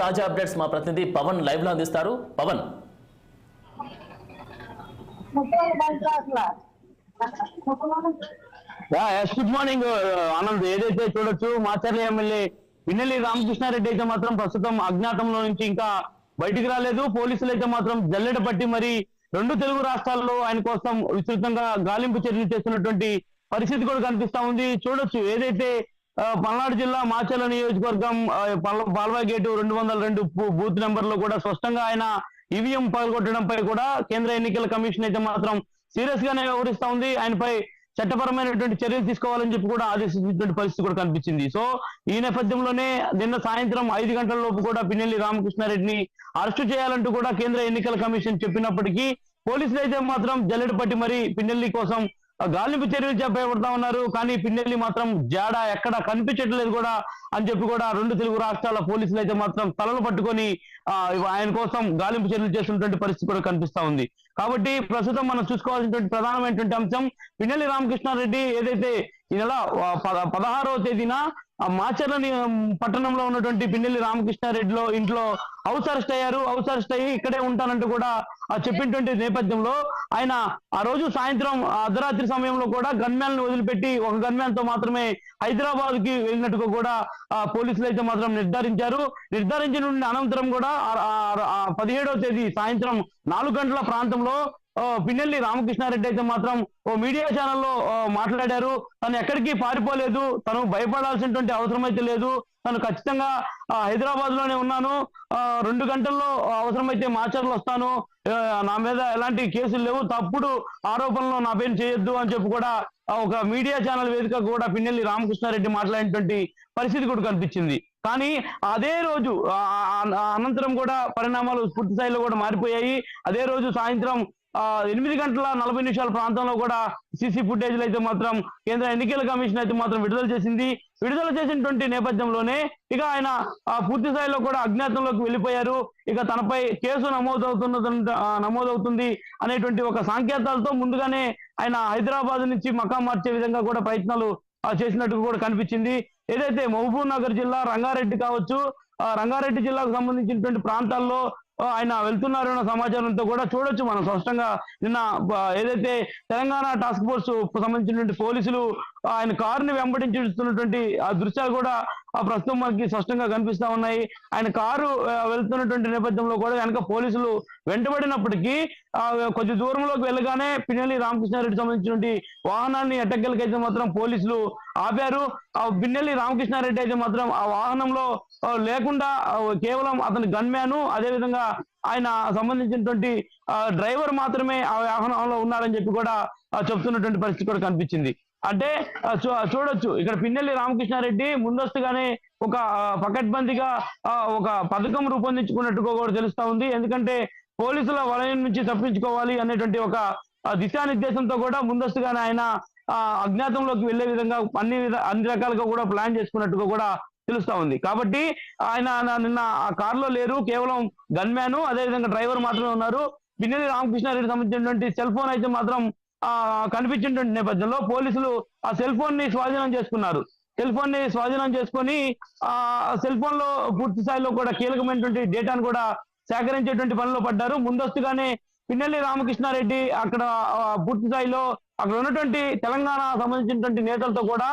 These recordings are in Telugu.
తాజా అప్డేట్స్ మా ప్రతినిధి పవన్ లైవ్ లో అందిస్తారు. పవన్. Good morning Anand. ఏదైతే చూడొచ్చు మాచర్ల ఎమ్మెల్యే పిన్నెల్లి రామకృష్ణారెడ్డి అయితే మాత్రం ప్రస్తుతం అజ్ఞాతంలో నుంచి ఇంకా బయటికి రాలేదు. పోలీసులు అయితే మాత్రం జల్లెడ పట్టి మరి రెండు తెలుగు రాష్ట్రాల్లో ఆయన కోసం విస్తృతంగా గాలింపు చర్యలు చేస్తున్నటువంటి పరిస్థితి కూడా కనిపిస్తా ఉంది. చూడొచ్చు ఏదైతే పల్నాడు జిల్లా మాచర్ల నియోజకవర్గం పాల్వాయి గేటు 202 బూత్ నెంబర్ లో కూడా స్పష్టంగా ఆయన ఈవీఎం పగలగొట్టడంపై కూడా కేంద్ర ఎన్నికల కమిషన్ అయితే మాత్రం సీరియస్ గానే వ్యవహరిస్తా ఉంది. ఆయనపై చట్టపరమైనటువంటి చర్యలు తీసుకోవాలని చెప్పి కూడా ఆదేశించినటువంటి పరిస్థితి కూడా కనిపించింది. సో ఈ నేపథ్యంలోనే నిన్న సాయంత్రం 5 గంటల లోపు కూడా పిన్నెల్లి రామకృష్ణారెడ్డిని అరెస్టు చేయాలంటూ కూడా కేంద్ర ఎన్నికల కమిషన్ చెప్పినప్పటికీ పోలీసులు అయితే మాత్రం జల్లెడ పట్టి మరి పిన్నెల్లి కోసం గాలింపు చర్యలు చేపడతా ఉన్నారు. కానీ పిన్నెల్లి మాత్రం జాడ ఎక్కడ కనిపించట్లేదు కూడా అని చెప్పి కూడా రెండు తెలుగు రాష్ట్రాల పోలీసులు అయితే మాత్రం తలలు పట్టుకొని ఆయన కోసం గాలింపు చర్యలు చేస్తున్నటువంటి పరిస్థితి కూడా కనిపిస్తా ఉంది. కాబట్టి ప్రస్తుతం మనం చూసుకోవాల్సినటువంటి ప్రధానమైనటువంటి అంశం పిన్నెల్లి రామకృష్ణారెడ్డి ఏదైతే ఈ నెల 16వ తేదీన మాచర్ల పట్టణంలో ఉన్నటువంటి పిన్నెల్లి రామకృష్ణారెడ్డిలో ఇంట్లో హౌస్ అరెస్ట్ అయ్యారు. హౌస్ అరెస్ట్ అయ్యి ఇక్కడే ఉంటానంటూ కూడా చెప్పినటువంటి నేపథ్యంలో ఆయన ఆ రోజు సాయంత్రం అర్ధరాత్రి సమయంలో కూడా గన్మ్యాన్ వదిలిపెట్టి ఒక గన్మ్యాన్ తో మాత్రమే హైదరాబాద్ కి వెళ్ళినట్టుగా కూడా పోలీసులు అయితే మాత్రం నిర్ధారించిన అనంతరం కూడా 17వ తేదీ సాయంత్రం 4 గంటల ప్రాంతంలో పిన్నెల్లి రామకృష్ణారెడ్డి అయితే మాత్రం ఓ మీడియా ఛానల్లో మాట్లాడారు. తను ఎక్కడికి పారిపోలేదు, తను భయపడాల్సినటువంటి అవసరం అయితే లేదు, తను ఖచ్చితంగా హైదరాబాద్ లోనే ఉన్నాను, 2 గంటల్లో అవసరమైతే మాచర్లు వస్తాను, నా మీద ఎలాంటి కేసులు లేవు, తప్పుడు ఆరోపణలు నా పైన చేయొద్దు అని చెప్పి కూడా ఒక మీడియా ఛానల్ వేదిక కూడా పిన్నెల్లి రామకృష్ణారెడ్డి మాట్లాడినటువంటి పరిస్థితి కూడా కనిపించింది. కానీ అదే రోజు అనంతరం కూడా పరిణామాలు పూర్తి స్థాయిలో కూడా మారిపోయాయి. అదే రోజు సాయంత్రం 8:40 ప్రాంతంలో కూడా సీసీ ఫుటేజ్లు అయితే మాత్రం కేంద్ర ఎన్నికల కమిషన్ అయితే మాత్రం విడుదల చేసినటువంటి నేపథ్యంలోనే ఇక ఆయన పూర్తి స్థాయిలో కూడా అజ్ఞాతంలోకి వెళ్ళిపోయారు. ఇక తనపై కేసు నమోదవుతుంది అనేటువంటి ఒక సంకేతాలతో ముందుగానే ఆయన హైదరాబాద్ నుంచి మకాం మార్చే విధంగా కూడా ప్రయత్నాలు చేసినట్టు కూడా కనిపించింది. ఏదైతే మహబూబ్ నగర్ జిల్లా రంగారెడ్డి కావచ్చు, రంగారెడ్డి జిల్లాకు సంబంధించినటువంటి ప్రాంతాల్లో ఆయన వెళ్తున్నారు అన్న సమాచారంతో కూడా చూడొచ్చు మనం స్పష్టంగా. నిన్న ఏదైతే తెలంగాణ టాస్క్ ఫోర్స్ సంబంధించినటువంటి పోలీసులు ఆయన కారుని వెంబడించుతున్నటువంటి ఆ దృశ్యాలు కూడా ప్రస్తుతం మనకి స్పష్టంగా కనిపిస్తా ఉన్నాయి. ఆయన కారు వెళ్తున్నటువంటి నేపథ్యంలో కూడా వెనక పోలీసులు వెంటబడినప్పటికీ కొద్ది దూరంలోకి వెళ్ళగానే పిన్నెల్లి రామకృష్ణారెడ్డి సంబంధించినటువంటి వాహనాన్ని ఎట్టకెళ్ళకైతే మాత్రం పోలీసులు ఆపారు. ఆ పిన్నెల్లి రామకృష్ణారెడ్డి అయితే మాత్రం ఆ వాహనంలో లేకుండా కేవలం అతని గన్మ్యాను అదేవిధంగా ఆయన సంబంధించినటువంటి డ్రైవర్ మాత్రమే ఆ వాహనంలో ఉన్నారని చెప్పి కూడా చెప్తున్నటువంటి పరిస్థితి కూడా కనిపించింది. అంటే చూడొచ్చు ఇక్కడ పిన్నెల్లి రామకృష్ణారెడ్డి ముందస్తుగానే ఒక పకడ్బందీగా ఒక పథకం రూపొందించుకున్నట్టుగా కూడా తెలుస్తా ఉంది. ఎందుకంటే పోలీసుల వలయం నుంచి తప్పించుకోవాలి అనేటువంటి ఒక దిశానిర్దేశంతో కూడా ముందస్తుగానే ఆయన అజ్ఞాతంలోకి వెళ్లే విధంగా అన్ని రకాలుగా కూడా ప్లాన్ చేసుకున్నట్టుగా కూడా తెలుస్తా ఉంది. కాబట్టి ఆయన నిన్న ఆ కారులో లేరు, కేవలం గన్మ్యాను అదేవిధంగా డ్రైవర్ మాత్రమే ఉన్నారు. పిన్నెల్లి రామకృష్ణారెడ్డి సంబంధించినటువంటి సెల్ ఫోన్ అయితే మాత్రం కనిపించినటువంటి నేపథ్యంలో పోలీసులు ఆ సెల్ ఫోన్ ని స్వాధీనం చేసుకున్నారు. సెల్ ఫోన్ ని స్వాధీనం చేసుకొని ఆ సెల్ ఫోన్ లో పూర్తి స్థాయిలో కూడా కీలకమైనటువంటి డేటాను కూడా సేకరించేటువంటి పనిలో పడ్డారు. ముందస్తుగానే పిన్నెల్లి రామకృష్ణారెడ్డి అక్కడ పూర్తి స్థాయిలో అక్కడ ఉన్నటువంటి తెలంగాణ సంబంధించినటువంటి నేతలతో కూడా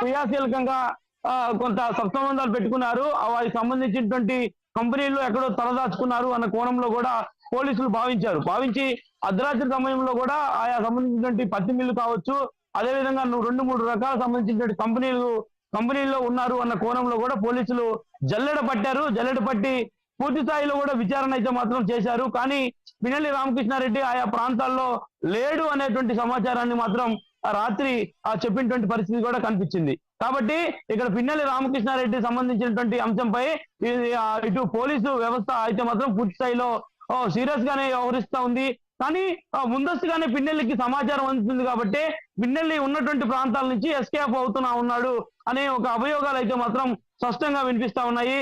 క్రియాశీలకంగా కొంత సత్సంబంధాలు పెట్టుకున్నారు. వారికి సంబంధించినటువంటి కంపెనీల్లో ఎక్కడో తలదాచుకున్నారు అన్న కోణంలో కూడా పోలీసులు భావించి అర్ధరాత్రి సమయంలో కూడా ఆయా సంబంధించినటువంటి పత్తి మిల్లు కావచ్చు, అదేవిధంగా 2-3 రకాల సంబంధించినటువంటి కంపెనీల్లో ఉన్నారు అన్న కోణంలో కూడా పోలీసులు జల్లెడ పట్టి పూర్తి స్థాయిలో కూడా విచారణ అయితే మాత్రం చేశారు. కానీ పిన్నెల్లి రామకృష్ణారెడ్డి ఆయా ప్రాంతాల్లో లేడు అనేటువంటి సమాచారాన్ని మాత్రం రాత్రి చెప్పినటువంటి పరిస్థితి కూడా కనిపించింది. కాబట్టి ఇక్కడ పిన్నెల్లి రామకృష్ణారెడ్డి సంబంధించినటువంటి అంశంపై ఇటు పోలీసు వ్యవస్థ అయితే మాత్రం పూర్తి స్థాయిలో సీరియస్ గానే వ్యవహరిస్తా ఉంది. కానీ ముందస్తుగానే పిన్నెల్లికి సమాచారం అందుతుంది కాబట్టి పిన్నెల్లి ఉన్నటువంటి ప్రాంతాల నుంచి ఎస్కేప్ అవుతున్నా ఉన్నాడు అనే ఒక అభియోగాలు అయితే మాత్రం స్పష్టంగా వినిపిస్తా ఉన్నాయి.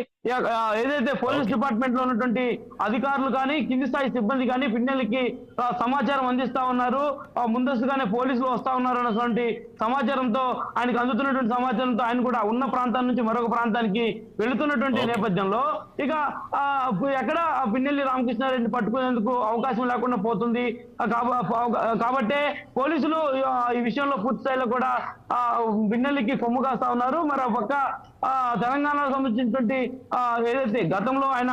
ఏదైతే పోలీస్ డిపార్ట్మెంట్ లో ఉన్నటువంటి అధికారులు కానీ కింది స్థాయి సిబ్బంది కానీ పిన్నెల్లికి సమాచారం అందిస్తా ఉన్నారు. ముందస్తుగానే పోలీసులు వస్తా ఉన్నారు అన్నటువంటి సమాచారంతో, ఆయనకు అందుతున్నటువంటి సమాచారంతో ఆయన కూడా ఉన్న ప్రాంతం నుంచి మరొక ప్రాంతానికి వెళుతున్నటువంటి నేపథ్యంలో ఇక ఎక్కడ పిన్నెల్లి రామకృష్ణారెడ్డిని పట్టుకునేందుకు అవకాశం లేకుండా పోతుంది. కాబట్టే పోలీసులు ఈ విషయంలో పూర్తి స్థాయిలో కూడా పిన్నెల్లికి కొమ్ము కాస్తా ఉన్నారు. మరో పక్క తెలంగాణకు సంబంధించినటువంటి ఏదైతే గతంలో ఆయన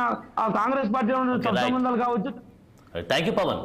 కాంగ్రెస్ పార్టీ సంబంధాలు కావచ్చు. Thank you Pawan.